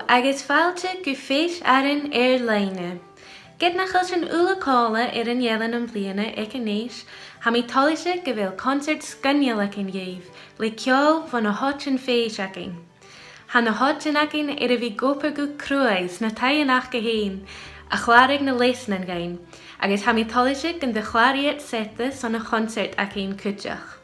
Agus fáilte go Fèis Arainn Cuirm-Ciùil. Gid na chus an ullacála an dhélan an bliana ag anéis, ha mi táise go bhfuil concert scannealach in dhéobh, le ceol van na hot an Fèis againn. Ha na hot an againn a bhí gopa go cruaidh na taianach go héin, a chláraigh na leis an againn, agus ha mi táise gan de chláiriad seta son na concert againn cúteach.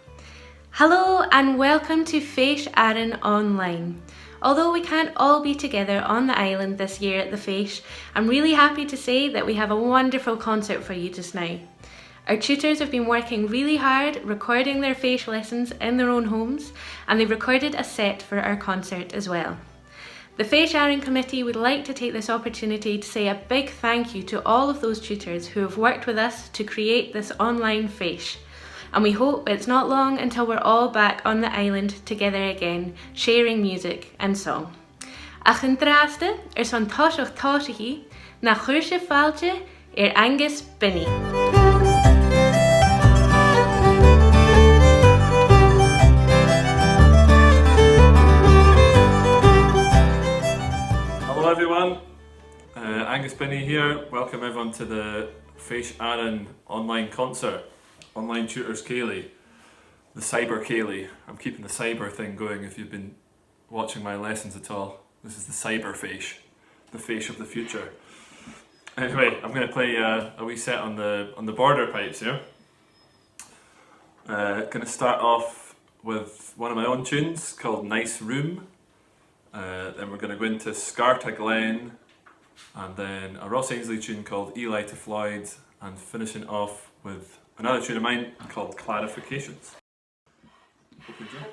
Hello and welcome to Fèis Arainn Online. Although we can't all be together on the island this year at the Fèis, I'm really happy to say that we have a wonderful concert for you just now. Our tutors have been working really hard recording their Fèis lessons in their own homes, and they've recorded a set for our concert as well. The Fèis Arainn Committee would like to take this opportunity to say a big thank you to all of those tutors who have worked with us to create this online Fèis. And we hope it's not long until we're all back on the island together again, sharing music and song. Ach an dráasta son táiseach táiseachí na chuirse fáilte Angus Binny. Hello everyone, Angus Binny here. Welcome everyone to the Fèis Arainn online concert. Online Tutors Ceilidh, the cyber Ceilidh. I'm keeping the cyber thing going if you've been watching my lessons at all. This is the cyber Fèis, the Fèis of the future. Anyway, I'm going to play a wee set on the border pipes here. Going to start off with one of my own tunes called Nice Room. Then we're going to go into Scart againn, and then a Ross Ainsley tune called Eli to Luchd-Oide, and finishing off with another tune of mine called Clarifications. Hope you enjoy.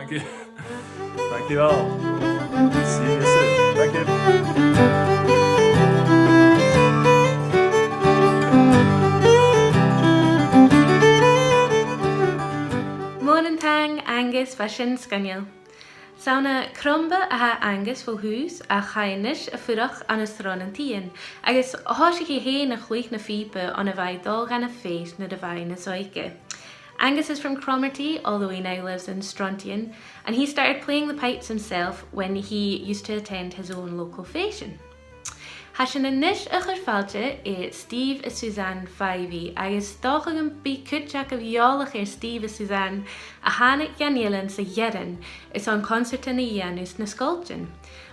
Thank you. Thank you all. See you soon. Thank you. Morning tang Angus fashion scanniel. Sauna crumba a Angus fo hús a chainish a furach an a stron an tien. Agus hoshiki he na chluich na fipe on a vai dog and a Fhèis na divine na zoike. Angus is from Cromarty, although he now lives in Strontian, and he started playing the pipes himself when he used to attend his own local fashion. Hashin a nish a churfalche e Steve a Suzanne Fivey, agus dochagam be kutchak of yolach Steve a Suzanne, a hanik Janielan sa Yerin, is on concert in a Janus na sculptin.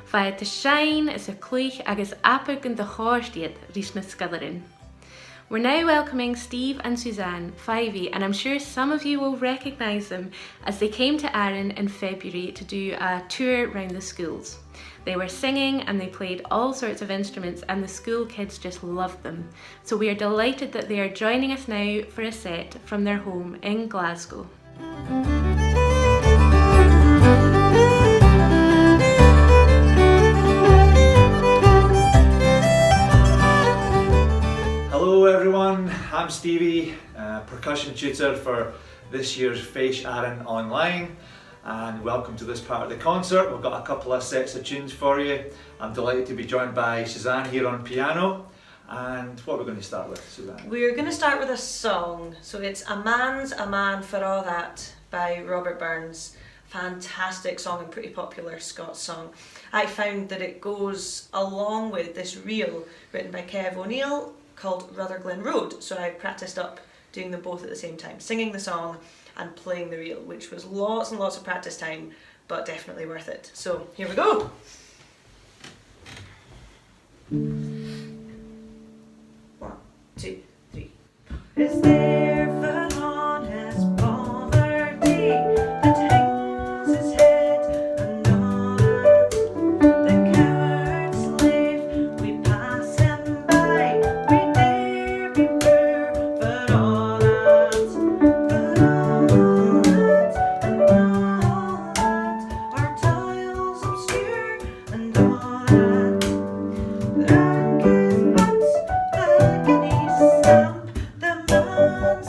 Via to shine is a cluich agus apag in the horstiet, ris na scullerin. We're now welcoming Steve and Suzanne Fivey, and I'm sure some of you will recognise them as they came to Arainn in February to do a tour around the schools. They were singing and they played all sorts of instruments, and the school kids just loved them. So we are delighted that they are joining us now for a set from their home in Glasgow. Hello everyone, I'm Stevie, percussion tutor for this year's Fèis Arainn Online, and welcome to this part of the concert. We've got a couple of sets of tunes for you. I'm delighted to be joined by Suzanne here on piano. And what are we going to start with, Suzanne? We're going to start with a song. So it's A Man's a Man for All That by Robert Burns. Fantastic song and pretty popular Scots song. I found that it goes along with this reel written by Kev O'Neill called Rutherglen Road, so I practiced up doing them both at the same time, singing the song and playing the reel, which was lots and lots of practice time, but definitely worth it. So here we go. 1, 2, 3. Is there for honest poverty that hangs his head and all the coward slave we pass him by? We dare be poor for all that, for all that, and all that. Our toils obscure and all that. Dark is but agony stamp, the man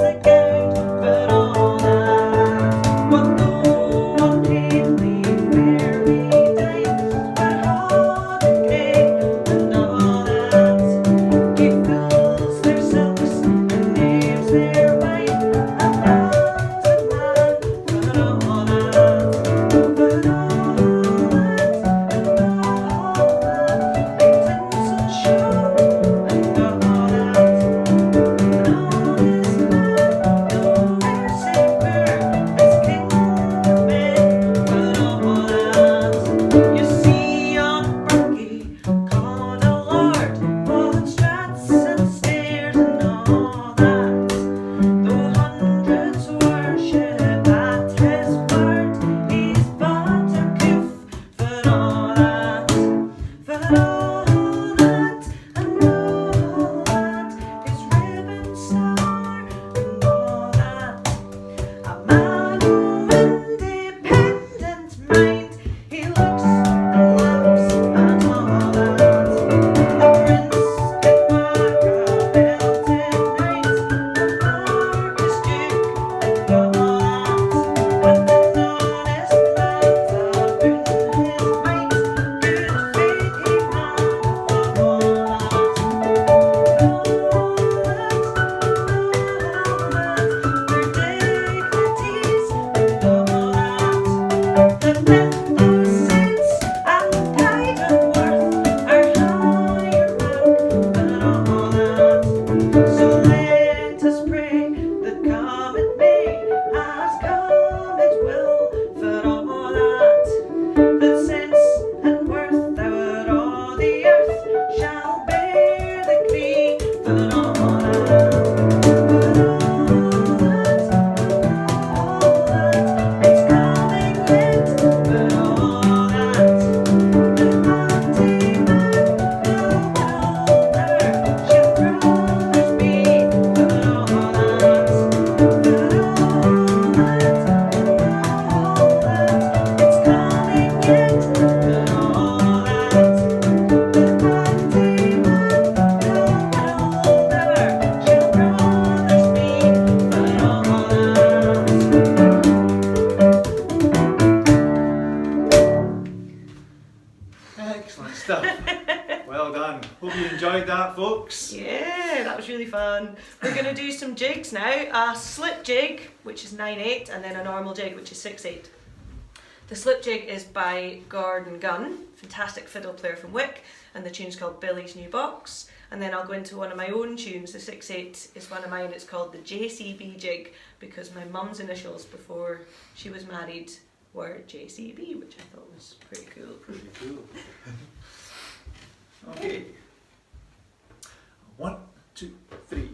folks. Yeah, that was really fun. We're going to do some jigs now. A slip jig, which is 9/8, and then a normal jig, which is 6/8. The slip jig is by Gordon Gunn, fantastic fiddle player from Wick, and the tune's called Billy's New Box. And then I'll go into one of my own tunes. The 6/8 is one of mine. It's called the JCB jig, because my mum's initials before she was married were JCB, which I thought was pretty cool. Pretty cool. Okay. 1, 2, 3.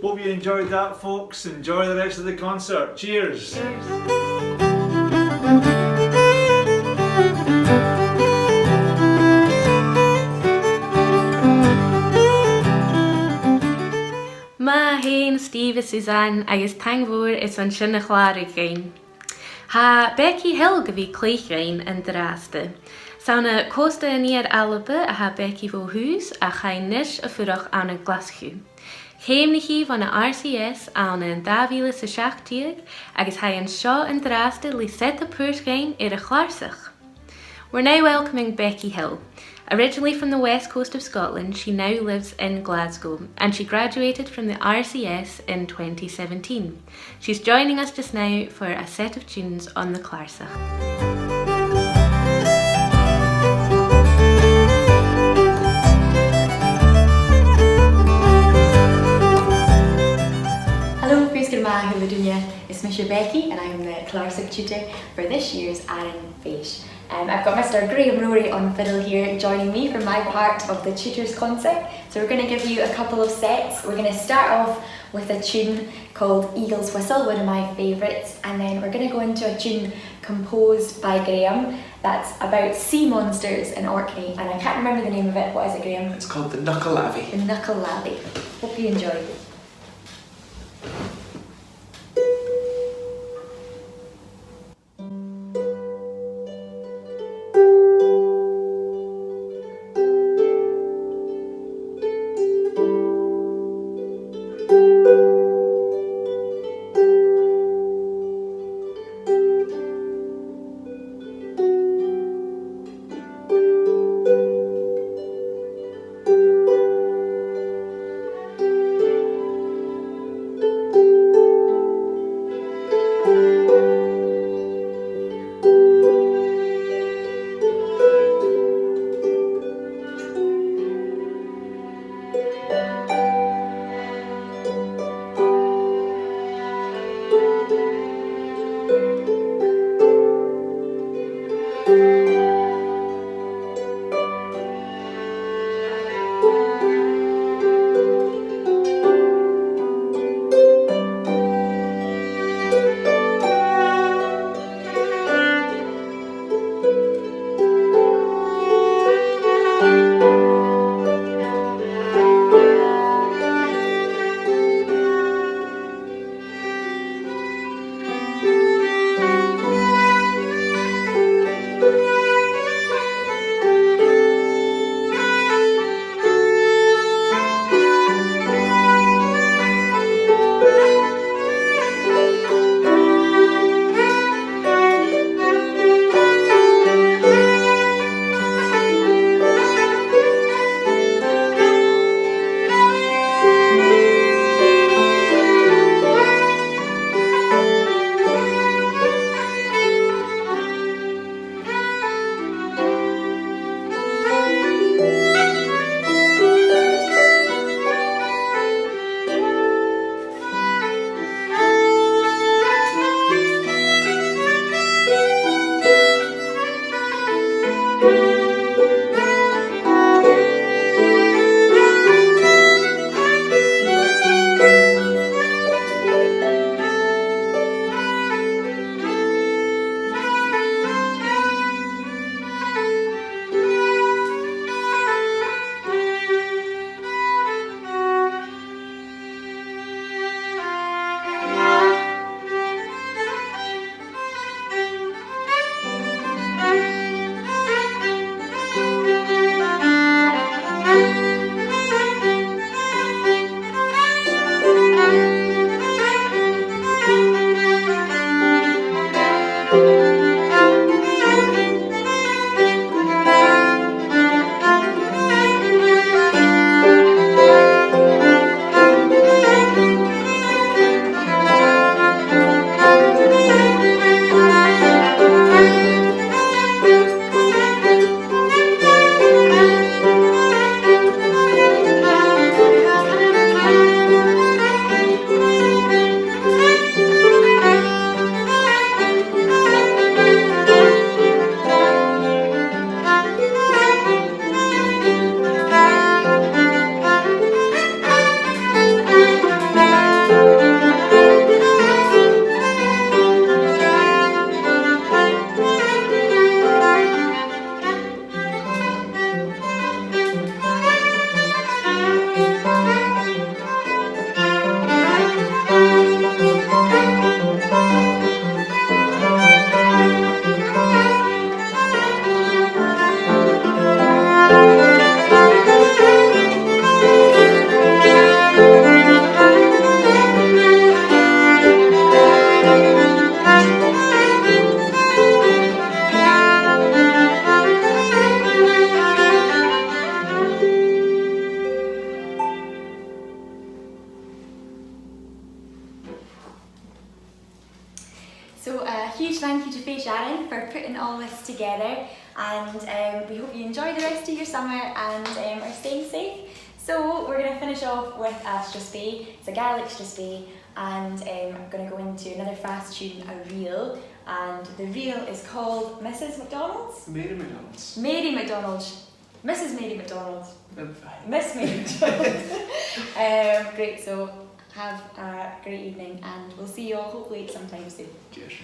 Hope you enjoyed that, folks. Enjoy the rest of the concert. Cheers. Ma hain Steve Suzanne agus tangmhór is an sinna chláir againn. Ha Becky Hill go bhí cluich againn in Drásta. Sauna costa níar Alba a ha Becky vo hús a chainis a furach an a glaschu. Chéimnichi van a RCS an an 2017 agus ha an seo in Drásta li set a puirsgain a chlársach. We're now welcoming Becky Hill. Originally from the west coast of Scotland, she now lives in Glasgow and she graduated from the RCS in 2017. She's joining us just now for a set of tunes on the Clarsach. Hello, Fèis Arainn, it's Mr. Becky and I'm the Clarsach tutor for this year's Arainn Fèis. I've got Mr. Graham Rory on fiddle here joining me for my part of the Tutors concert. So we're going to give you a couple of sets. We're going to start off with a tune called Eagle's Whistle, one of my favourites, and then we're going to go into a tune composed by Graham that's about sea monsters in Orkney, and I can't remember the name of it. What is it, Graham? It's called the Knuckle-Lavvy. The Knuckle-Lavvy. Hope you enjoy. a huge thank you to Fèis Arainn for putting all this together, and we hope you enjoy the rest of your summer and are staying safe. So we're going to finish off with a strasbe. It's a Gaelic strasbe, and I'm going to go into another fast tune, a reel, and the reel is called Mrs. McDonald's? Mary McDonald's. Mary McDonald's. Mrs. Mary McDonald. Miss Mary McDonald. Great, so have a great evening, and we'll see you all hopefully sometime soon. Cheers.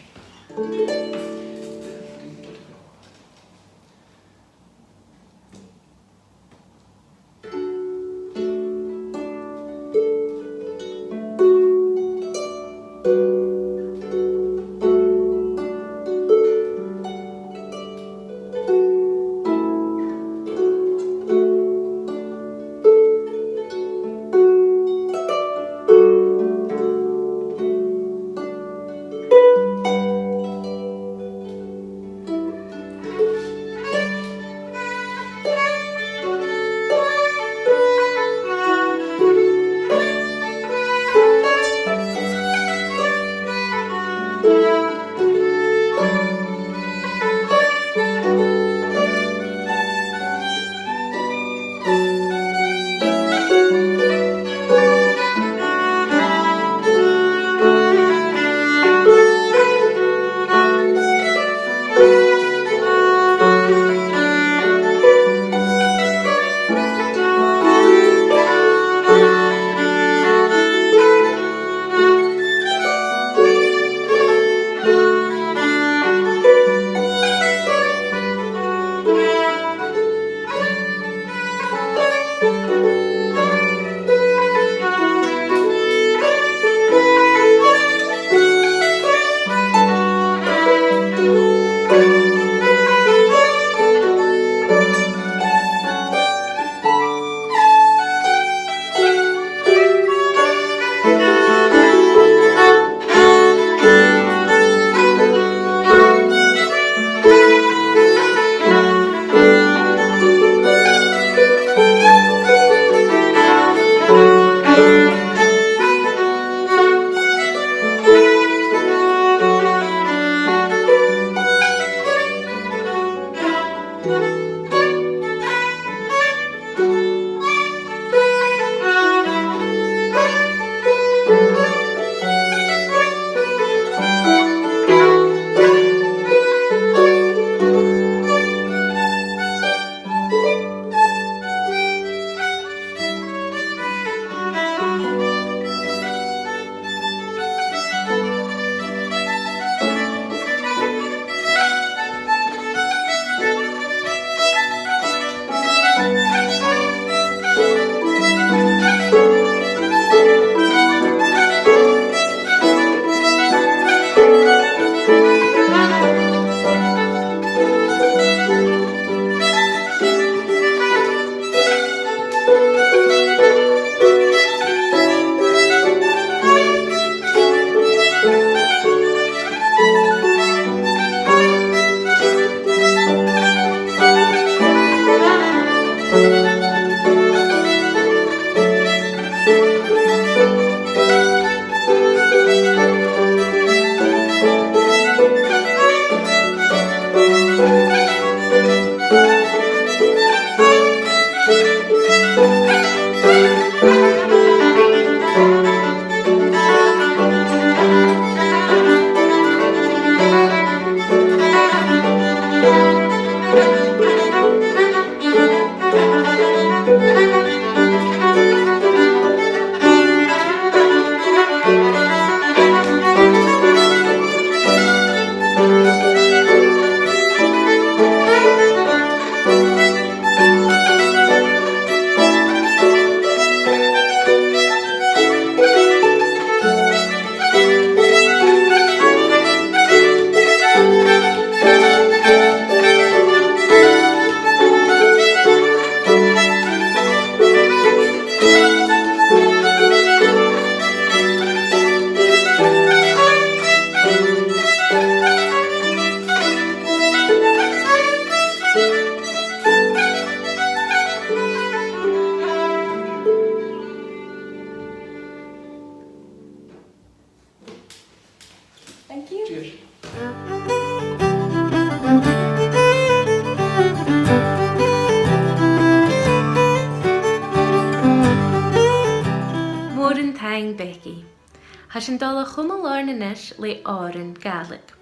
a chumalár na niis le áireann Gaelic.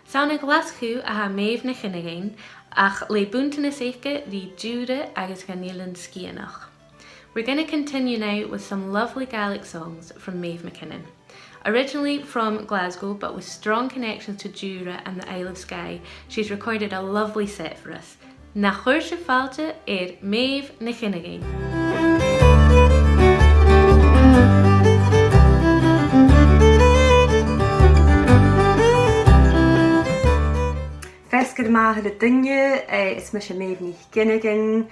Sauna glascú a ha méh na chinnigéin, ach le bunta na seiche rí dúre agus ganílan scianach. We're going to continue now with some lovely Gaelic songs from Maeve McKinnon. Originally from Glasgow, but with strong connections to Jura and the Isle of Skye, she's recorded a lovely set for us. Na chuir se fáilte Maeve na chinnigéin. Fèis Arainn le dhuinne, it's Misha Maeve na chinnigéin.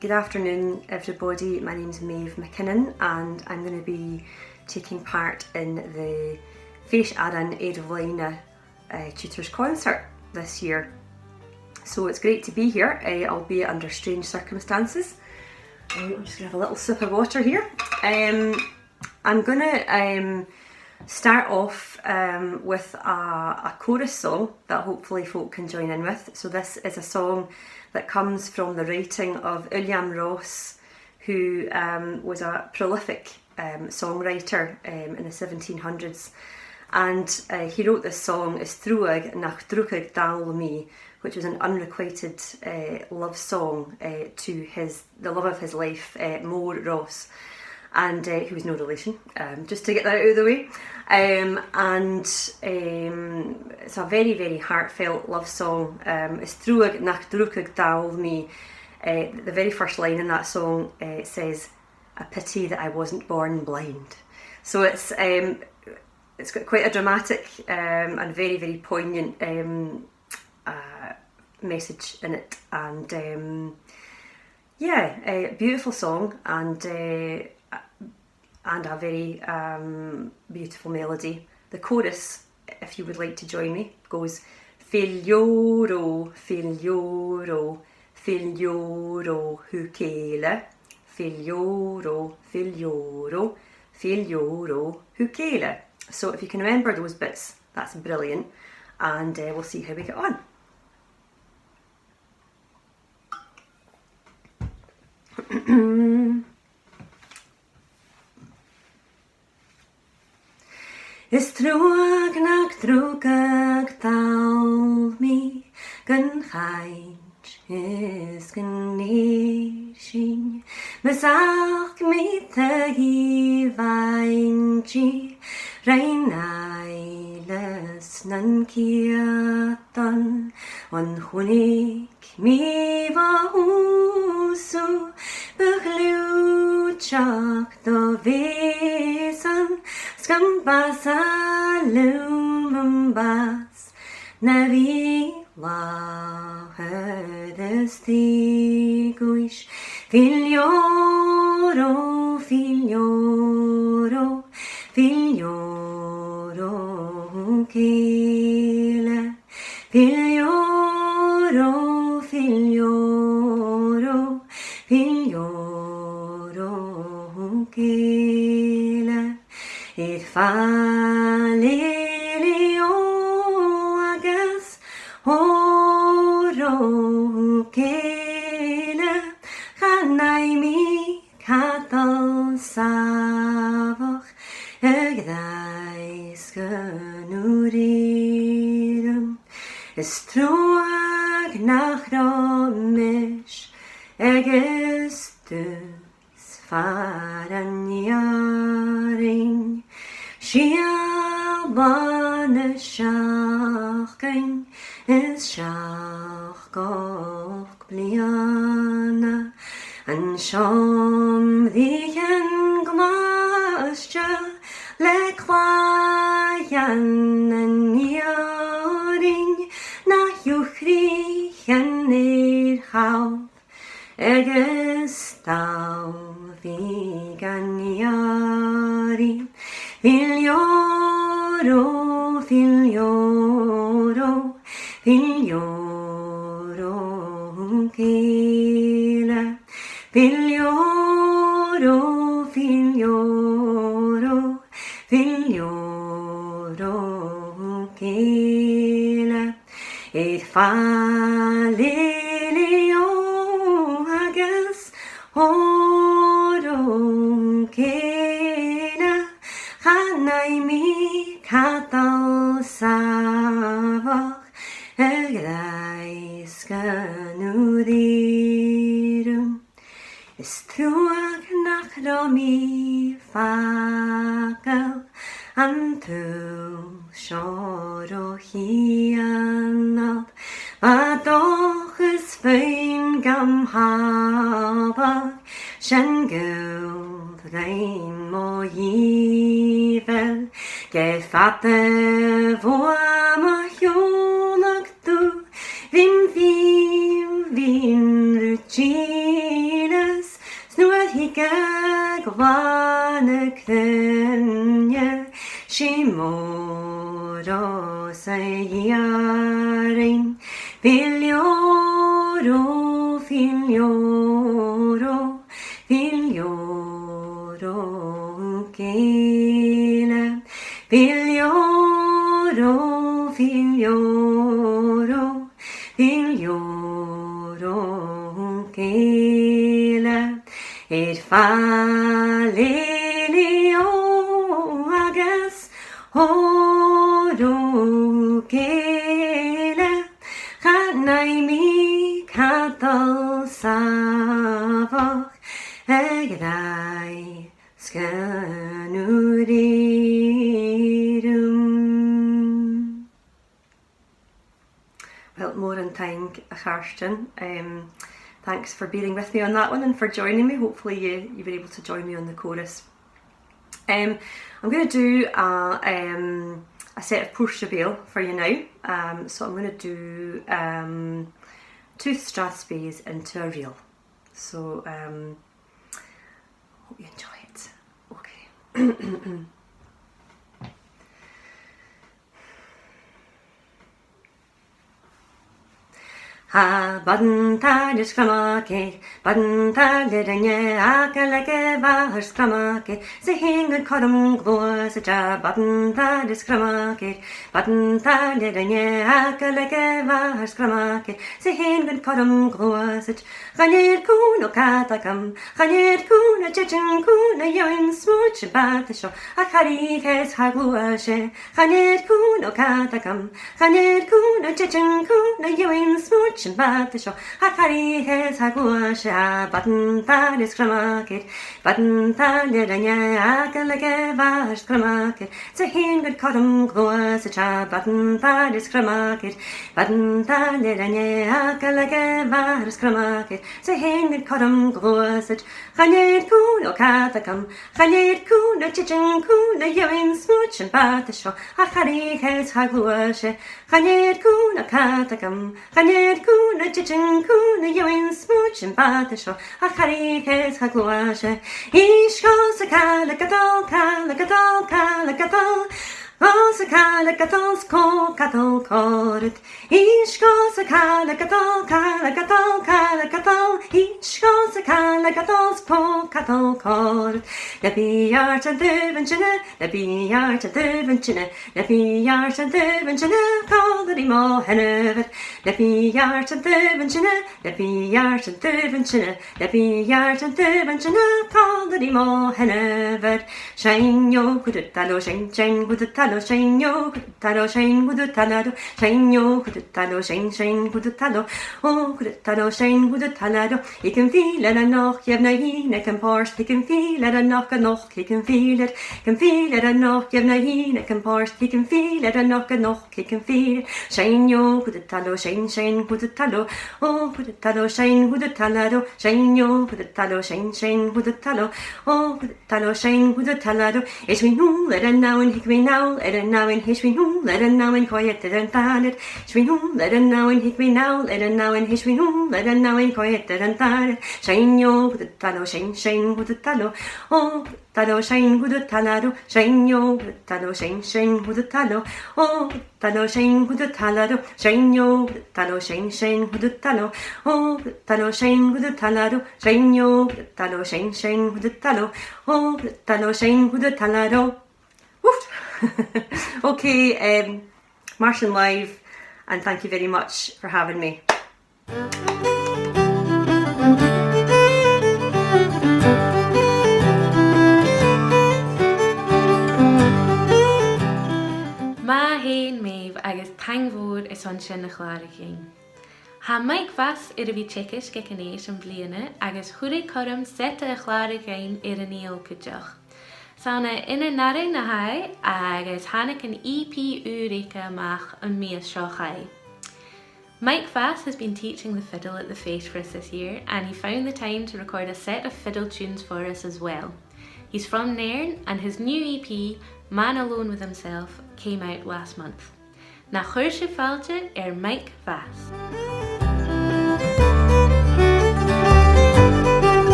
Good afternoon, everybody. My name's Maeve McKinnon, and I'm going to be taking part in the Fèis Arainn Cuirm-Ciùil Tutors concert this year. So it's great to be here, albeit under strange circumstances. I'm just going to have a little sip of water here. I'm going to start off with a chorus song that hopefully folk can join in with. So this is a song that comes from the writing of William Ross, who was a prolific songwriter in the 1700s. And he wrote this song as Thruaigh nach dhuibhse, which was an unrequited love song to the love of his life, mhòr Ross. And he was no relation, just to get that out of the way. It's a very, very heartfelt love song. It's Thruaigh nach dhuibhse. The very first line in that song says, "A pity that I wasn't born blind." So it's got quite a dramatic and very, very poignant message in it. And a beautiful song and a very beautiful melody. The chorus, if you would like to join me, goes Figlioro, figlioro, figlioro hucele, figlioro, figlioro, figlioro hucele. So if you can remember those bits, that's brilliant, and we'll see how we get on. Is Thruaigh nach dhuibhse gan chaint is gan néising Masach mi tagi vainchi Reinailes nan kiatan Wan chuinneachadh mi va husu Luchd-Oide vesan Scambas a lumbas na vi lahdes thugaibh Figlioro, figlioro, figlioro hucele Figlioro, figlioro, figlioro hucele It falelio agus oro hucele Chanai mi catal savach agdais ganurirum Is Thruaigh nach romish agus dus faranjaring She Alba na seachdainn is seach gach bliana An seom dhíchen gláiste le chruaidh an iarring na dúchríchen chomh agus bhí gan iarring Figlioro, figlioro, figlioro hucele Figlioro, figlioro, figlioro hucele It falelio agus oro hucele Agrai scanúdírum is truach nach romi fagal an tú seoro hianal ma doch is fein gam habag shen guld rein mo yivel ge fatte voa ma hjólag tú vin ruchinas snuad higag vana knenje Shimoro Sayyarin Filioro Kela Filioro Kela Falelio agas Horo Kela Chanaimi Katal Savach Egrai Scanurirum. Well, more in time, Karsten. Thanks for bearing with me on that one and for joining me. Hopefully you were able to join me on the chorus. I'm going to do a set of Portia for you now. So I'm going to do 2 strathspeys into a reel. So hope you enjoy it. Okay. Ha badanta discramake, badanta lidanye akaleke bahar scramake, ze hingan kodum gloss a badanta discramake, badanta lidanye akaleke bahar scramake, ze hingan kodum gloss it. Ganir kuno katakam, ganir kuno chichin kuno yoin smooch bat the show, a kari kes hagluashe, ganir kuno katakam, ganir kuno chichin kuno yoin smooch Bat the show, Hakari has Haguasha, button that is Kramakit, button that Ledanya, Akalagava, Kramakit, the Hindu Cotton Gloss, a cha, button that is Kramakit, button that Ledanya, Akalagava, Kramakit, the Hindu Cotton Gloss, it Haned Kuno Katakam, Haned Kuno Chichin Kuno, Yoin Smooch and Bat the show, Hakari has Haguasha, Haned Kuno Katakam, Haned Kuna chichin kuna yoin smooch and bat the show. A carry case hagluashe. Ish goes a calacatol, calacatol, calacatol. Goes a calacatol, sco cattle còrd. Ish goes a calacatol, calacatol, calacatol. Ish goes a calacatol, sco cattle còrd. Le biart and dhuibhse, le biart and dhuibhse, le biart and dhuibhse, call the mo henevet. Le biart and dhuibhse, le biart and dhuibhse, le biart and dhuibhse, call the mo henevet. Shine yo, good at tallow, shine, good at tallow, shine yo, good at tallow, shine, good at tallow, shine yo, good at tallow, shine, good at tallow, oh, good at tallow, shine, good at tallow. He can feel it a knock, you've no he can parse, he can feel it a knock, he can feel it a knock, you've no he can parse, he can feel it a knock, he can feel it. Shine yo, good at tallow, shine, good at tallow, oh, good at tallow, shine, good at tallow, shine yo, good at tallow, shine, good at tallow, oh, good at tallow, shine, good at tallow. Is we know let it now and he can now, let it now and hish we know, let it now and quiet and tad. Is we know let it now and he can now, let it now and hish we know, let it now and quiet and tad. Shine yo, good at tallow, shine, good at tallow, oh, tallow, shine, good at tallow, shine yo, good at tallow, shine, good at tallow, oh, tallow, shine, good at tallow, shine yo, good at tallow, shine, good at tallow, oh, tallow, shine, good at tallow, shine yo, good at tallow, shine, good at tallow, oh, tallow, shine, good at tallow. Woof! Okay, Martian Live, and thank you very much for having me. Ma hé againn méh agus tanghmhór is an sin na chláirigéin. Tá Mike Fhèis ar a bhí teicis go cnéis an bliana agus chuirigh chum seta a chláirigéin ar an íol cuideach. Sána ina nara na haid agus tháinig an EP úrica amach an míos seo chaid. Mike Fhèis has been teaching the fiddle at the Fèis for us this year, and he found the time to record a set of fiddle tunes for us as well. He's from Nairn, and his new EP, Man Alone with Himself, came out last month. Na chuir sé fáilte Mike Fhèis.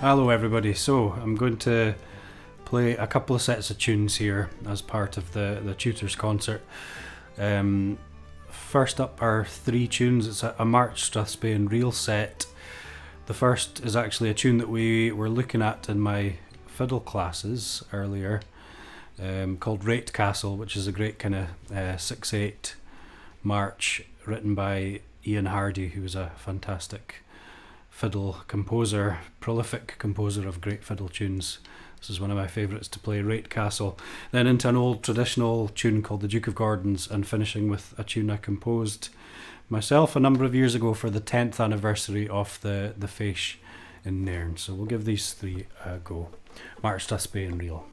Hello everybody, so I'm going to play a couple of sets of tunes here as part of the Tutors concert. First up are 3 tunes. It's a March Strathspey reel set. The first is actually a tune that we were looking at in my fiddle classes earlier, called Rate Castle, which is a great kind of 6/8 march written by Ian Hardy, who is a fantastic fiddle composer, prolific composer of great fiddle tunes. This is one of my favourites to play, Rate Castle. Then into an old traditional tune called The Duke of Gordon's, and finishing with a tune I composed myself a number of years ago for the 10th anniversary of the Fèis in Nairn. So we'll give these 3 a go. March Strathspey and reel.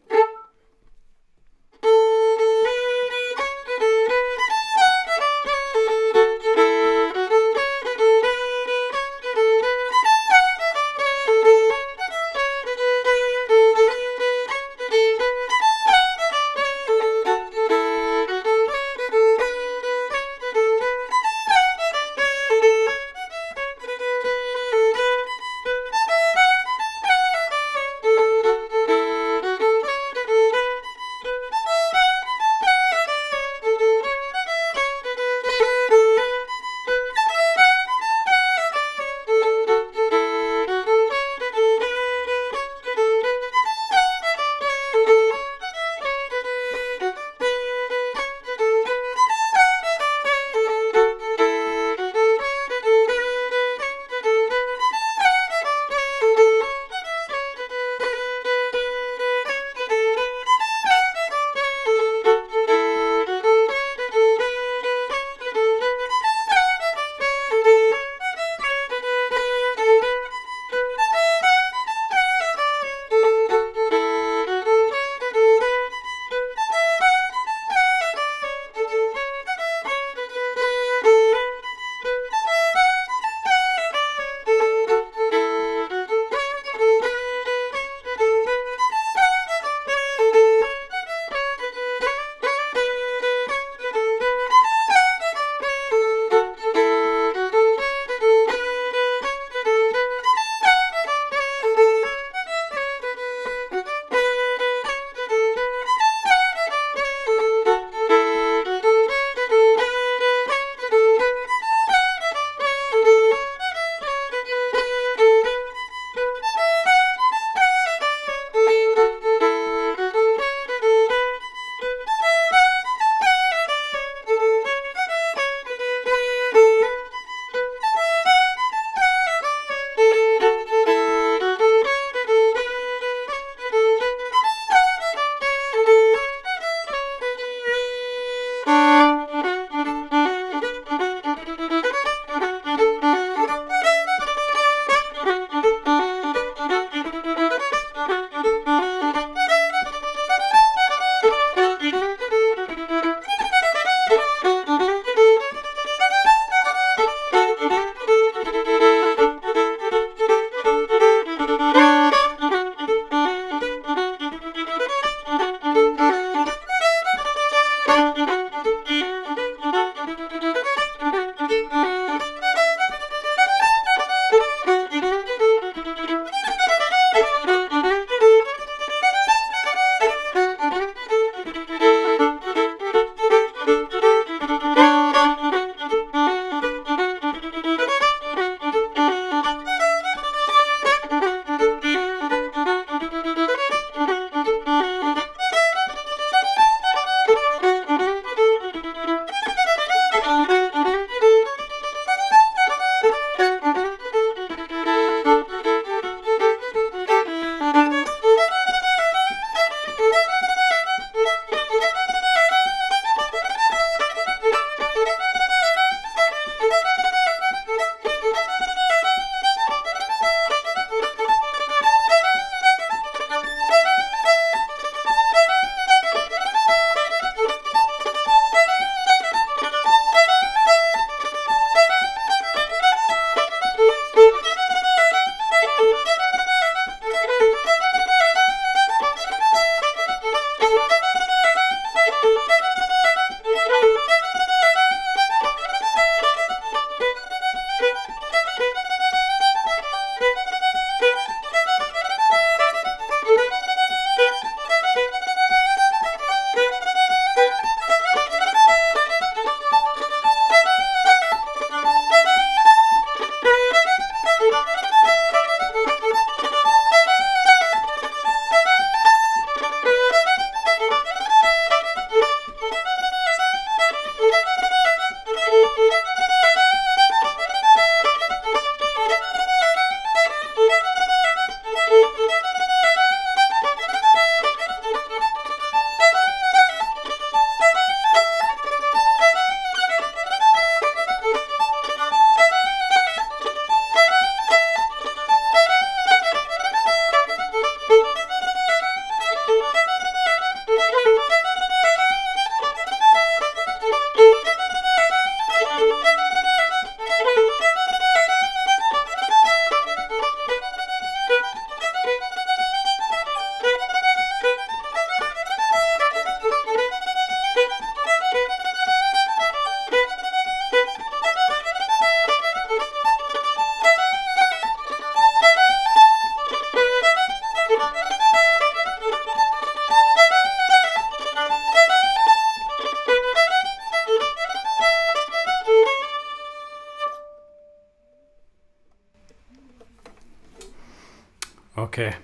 Okay.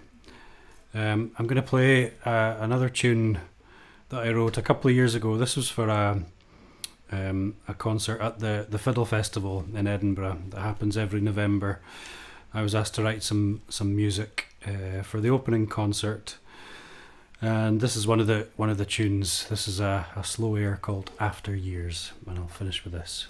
I'm going to play another tune that I wrote a couple of years ago. This was for a concert at the Fiddle Festival in Edinburgh that happens every November. I was asked to write some music for the opening concert, and this is one of the tunes. This is a slow air called After Years, and I'll finish with this.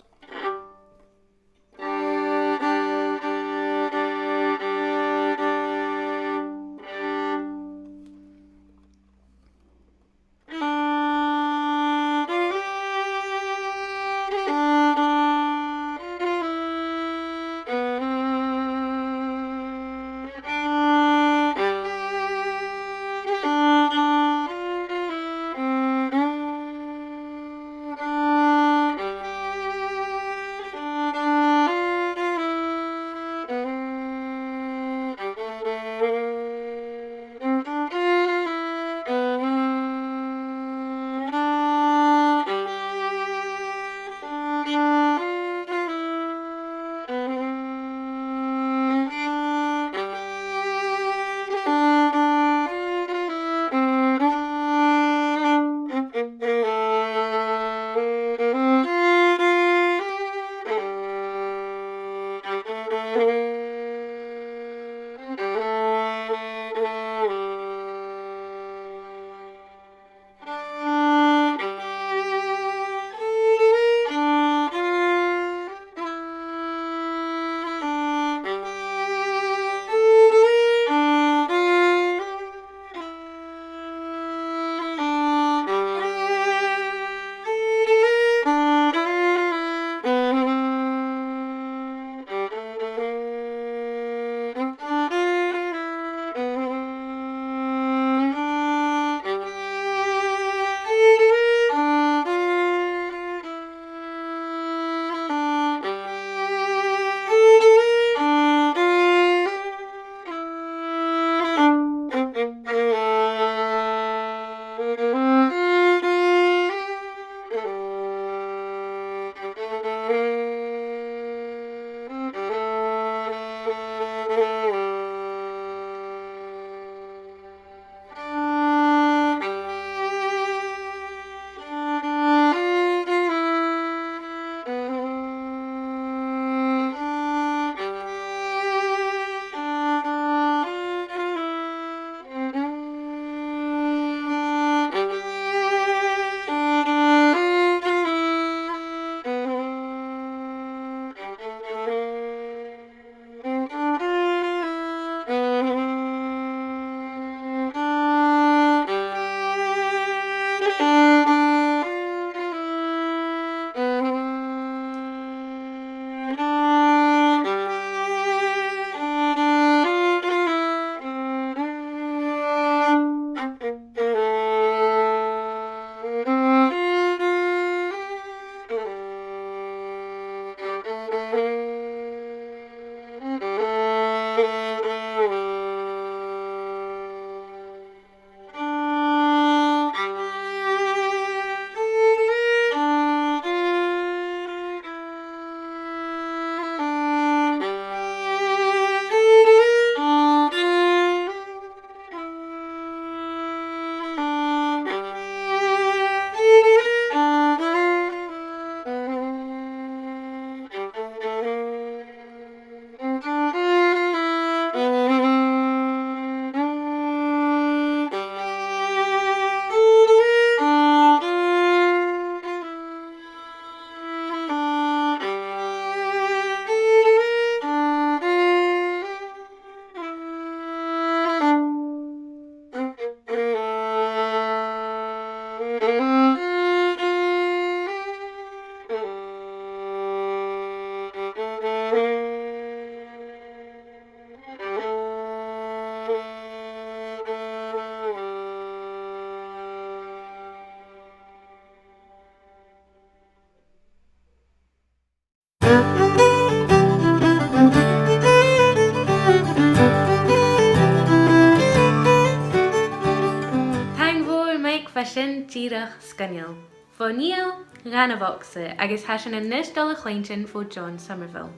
sin tíreach scanneal. Fó níl ganabhachsa agus hasan na níos dul a chlaintin fó John Somerville.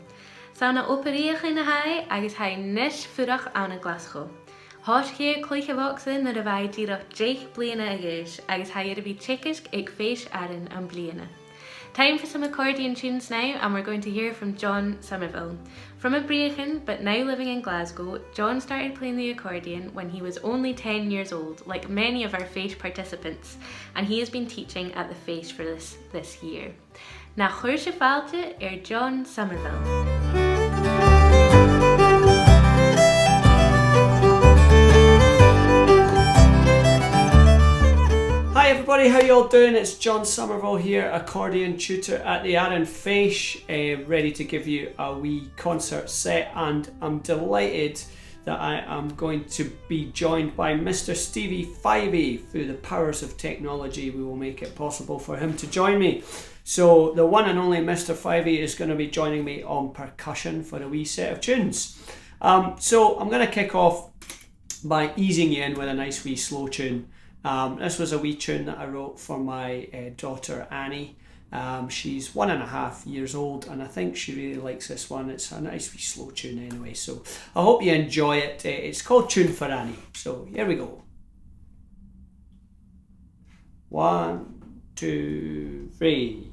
Sána operaíocha na haid agus haid níos furach anna Glasgow. Thát chéad cluich bhachsa na a bhaid díreach 10 bliana a gcéis agus haiad a bhí teicisc ag Fèis Arainn an bliana. Time for some accordion tunes now, and we're going to hear from John Somerville. From a Brechin, but now living in Glasgow, John started playing the accordion when he was only 10 years old, like many of our Fèis participants, and he has been teaching at the Fèis for this year. Na chuir se fáilte John Somerville. Hi everybody, how you all doing? It's John Somerville here, accordion tutor at the Arainn Fèis, ready to give you a wee concert set, and I'm delighted that I am going to be joined by Mr. Stevie Fivey. Through the powers of technology, we will make it possible for him to join me. So the one and only Mr. Fivey is going to be joining me on percussion for a wee set of tunes. So I'm going to kick off by easing you in with a nice wee slow tune. This was a wee tune that I wrote for my daughter Annie. She's 1.5 years old, and I think she really likes this one. It's a nice wee slow tune anyway, so I hope you enjoy it. It's called Tune for Annie. So here we go. 1, 2, 3.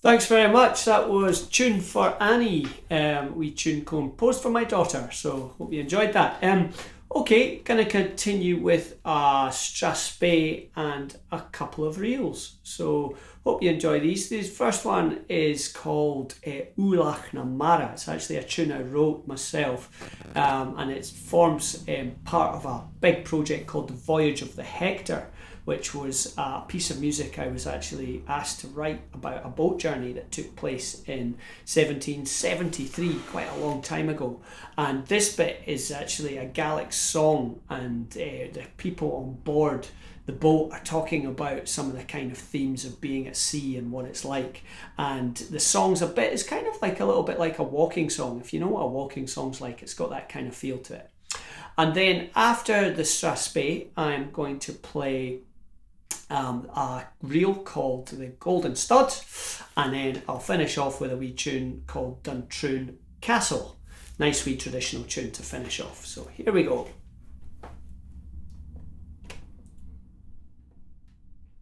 Thanks very much. That was Tune for Annie, wee tune composed for my daughter. So hope you enjoyed that. Okay, gonna continue with a strathspey and a couple of reels. So hope you enjoy these. This first one is called Ulach na Mara. It's actually a tune I wrote myself, and it forms part of a big project called The Voyage of the Hector, which was a piece of music I was actually asked to write about a boat journey that took place in 1773, quite a long time ago. And this bit is actually a Gaelic song, and the people on board the boat are talking about some of the kind of themes of being at sea and what it's like. And the song's it's kind of like a little bit like a walking song. If you know what a walking song's like, it's got that kind of feel to it. And then after the strathspey, I'm going to play a reel called The Golden Stud, and then I'll finish off with a wee tune called Duntroon Castle. Nice wee traditional tune to finish off. So here we go.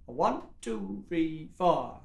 1, 2, 3, 4.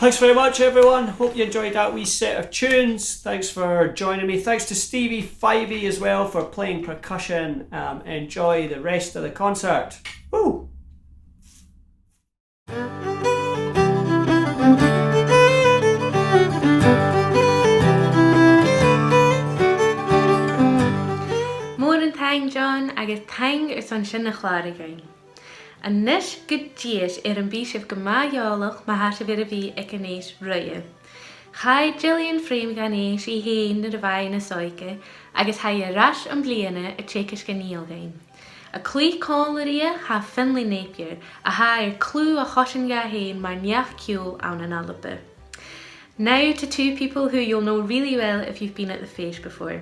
Thanks very much, everyone. Hope you enjoyed that wee set of tunes. Thanks for joining me. Thanks to Stevie Fivey as well for playing percussion. Enjoy the rest of the concert. Woo! Mór an thaing John agus thaing son sin na chláir againn. An nis go díos an bísih go máheolach má háise bhí a bhí ag an éis ruie. Chaid Gillian frame gan éis I héin na bhaid na soike agus ha a ras an bliana a tchécis gan níl A cluich cólaria ha Finlay Napier a ha clue a chosin ga héin mar neachciúil an an Alba. Now to two people who you'll know really well if you've been at the Fèis before.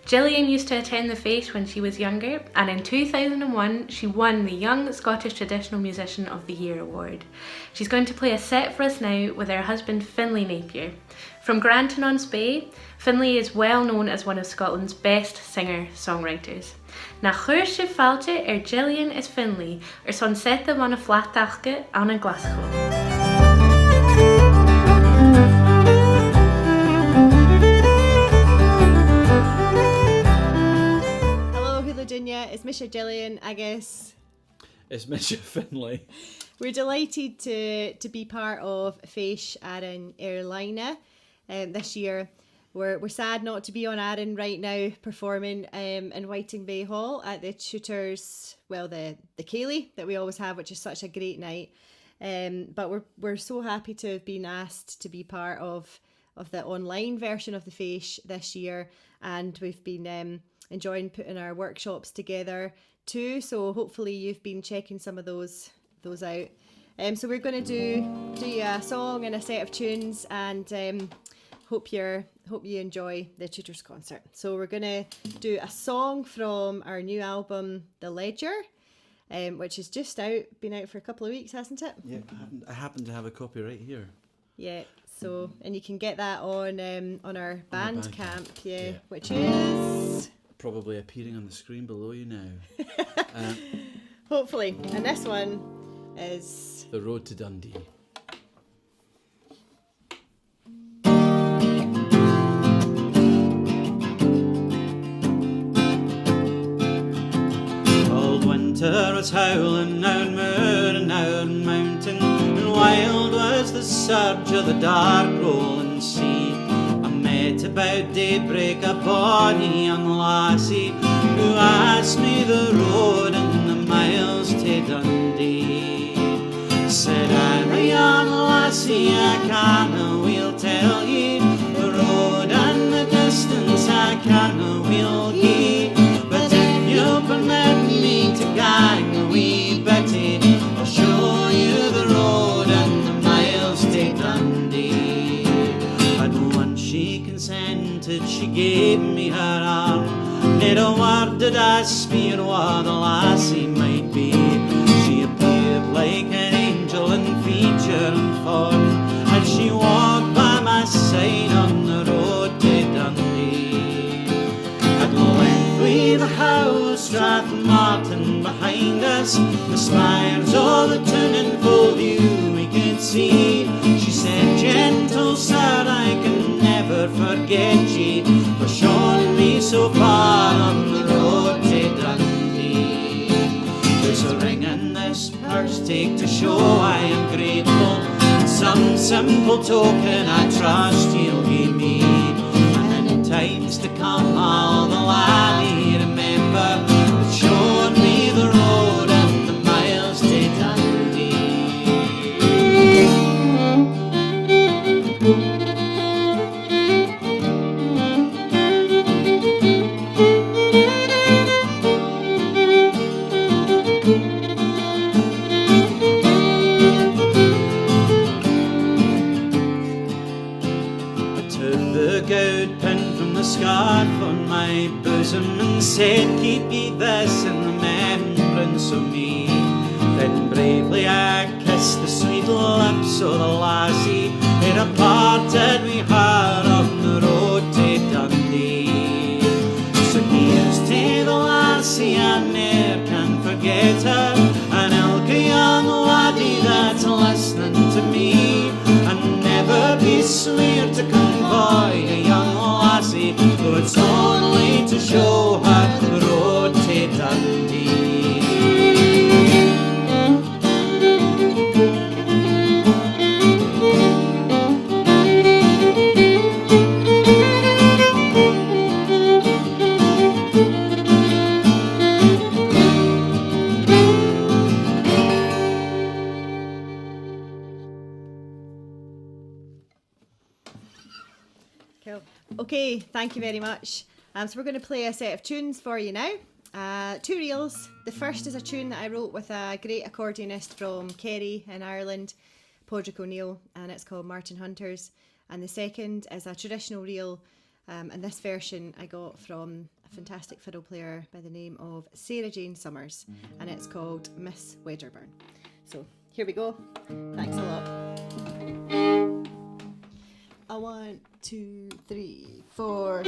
Gillian used to attend the Fèis when she was younger, and in 2001 she won the Young Scottish Traditional Musician of the Year award. She's going to play a set for us now with her husband Finlay Napier. From Grantown-on-Spey, Finlay is well known as one of Scotland's best singer-songwriters. Na chuir sibh failte Gillian is Finlay son seta van a thlachd an Glasgow. It's Misha Gillian, I guess. It's Misha Finlay. We're delighted to be part of Fèis Arainn Cuirm-Ciùil this year. We're sad not to be on Arainn right now performing in Whiting Bay Hall at the Tutors, well the Ceilidh that we always have, which is such a great night. But we're so happy to have been asked to be part of the online version of the Fèis this year, and we've been enjoying putting our workshops together too, so hopefully you've been checking some of those out. So we're going to do a song and a set of tunes, and hope you enjoy the Tutors concert. So we're going to do a song from our new album, The Ledger, which is just been out for a couple of weeks, hasn't it? Yeah, I happen to have a copy right here. Yeah, so and you can get that on our Bandcamp, yeah, which is probably appearing on the screen below you now. Hopefully. And this one is The Road to Dundee. Cold winter was howling out moor and out mountain, and wild was the surge of the dark rolling sea. About daybreak a bonny young lassie who asked me the road and the miles to Dundee. Said I'm a young lassie, I canna we'll tell ye the road and the distance I canna we'll ye. But if you'll permit me to gang a wee bitty, I'll show you the road and the miles to Dundee. And once she consented, she gave me her arm. Not a word did I speak what the lassie might be. She appeared like an angel in feature and form, and she walked by my side on the road to Dundee. At length we the house of Strathmartin behind us, the spires of the town in full view we could see. She said, gentle sir, I can never forget ye for showing me so far on the road to Dundee. There's a ring in this purse, take to show I am grateful, some simple token I trust you'll give me. And in times to come I'll the laddie remember that showed me the road and the miles to Dundee. Scarf on my bosom and said, keep ye this in remembrance of me. Then bravely I kissed the sweet lips of the lassie that parted we her on the road to Dundee. So here's to the lassie I ne'er can forget her, an ilka young laddie that's listening to me, and never Cool. Okay, thank you very much. So we're going to play a set of tunes for you now. 2 reels. The first is a tune that I wrote with a great accordionist from Kerry in Ireland, Padraig O'Neill, and it's called Martin Hunters. And the second is a traditional reel, and this version I got from a fantastic fiddle player by the name of Sarah Jane Summers, and it's called Miss Wedderburn. So here we go. Thanks a lot. 1, 2, 3, 4.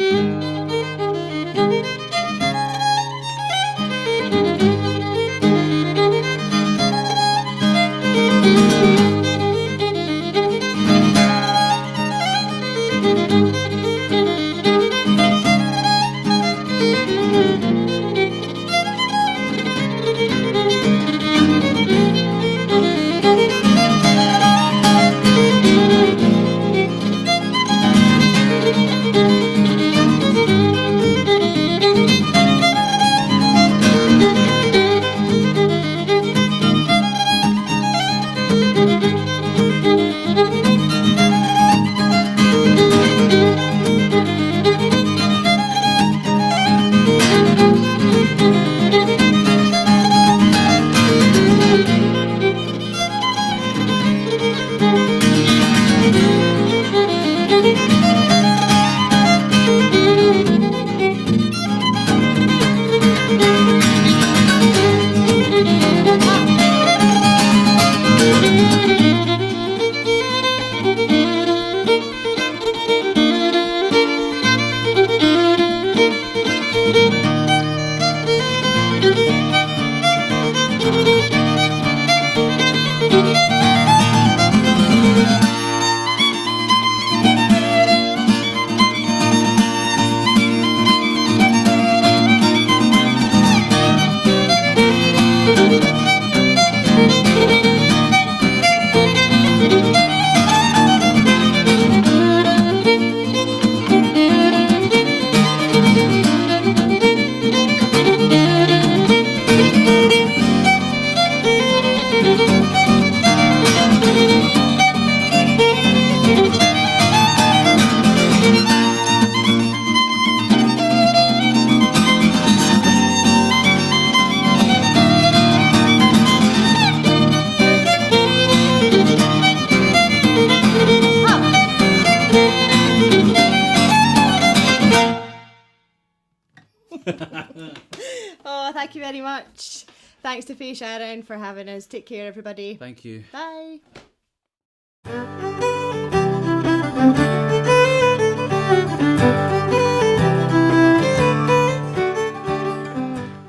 Oh, thank you very much. Thanks to Fèis Arainn for having us. Take care, everybody. Thank you. Bye.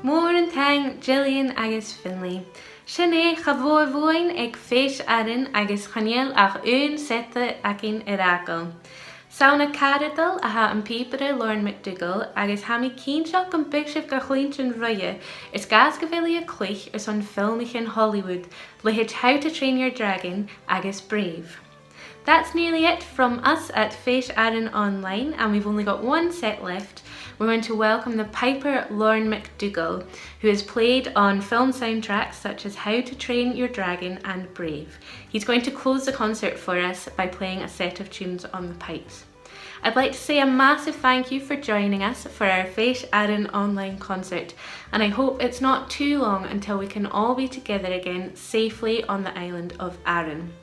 Mór an tang Gillian agus Finlay. Sin é chomh bhóin ag Fèis Arainn agus chanéal ach ún seta againn irácail. Sauna caradal a ha an pípere Lorg McDougall agus ha mi cínseach an bigship go chluint an roie is gas go bhfuil a cluich is an filmich in Hollywood lihid How to Train Your Dragon agus Brave. That's nearly it from us at Fèis Arainn Online, and we've only got one set left. We're going to welcome the piper Lorg McDougall, who has played on film soundtracks such as How to Train Your Dragon and Brave. He's going to close the concert for us by playing a set of tunes on the pipes. I'd like to say a massive thank you for joining us for our Fèis Arainn Online concert, and I hope it's not too long until we can all be together again safely on the island of Arran.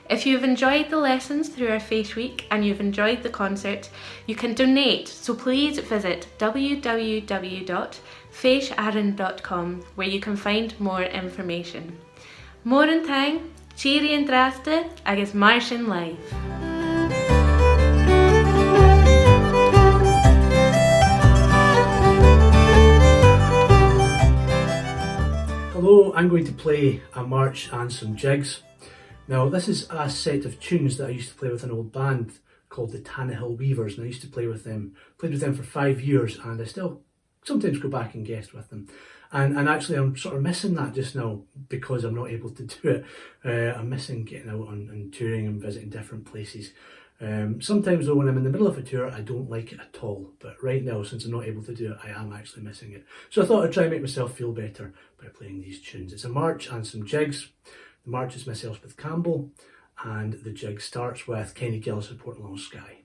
If you've enjoyed the lessons through our Fèis Week and you've enjoyed the concert, you can donate, so please visit www.fheisarainn.com where you can find more information. Mór an tang, tíri an drasta agus mar sin live. Hello, I'm going to play a march and some jigs. Now, this is a set of tunes that I used to play with an old band called the Tannahill Weavers, and I used to play with them. Played with them for 5 years, and I still sometimes go back and guest with them. And actually, I'm sort of missing that just now because I'm not able to do it. I'm missing getting out and touring and visiting different places. Sometimes though, when I'm in the middle of a tour, I don't like it at all. But right now, since I'm not able to do it, I am actually missing it. So I thought I'd try and make myself feel better by playing these tunes. It's a march and some jigs. The march is Miss Elspeth Campbell, and the jig starts with Kenny Gillis of Portland Sky.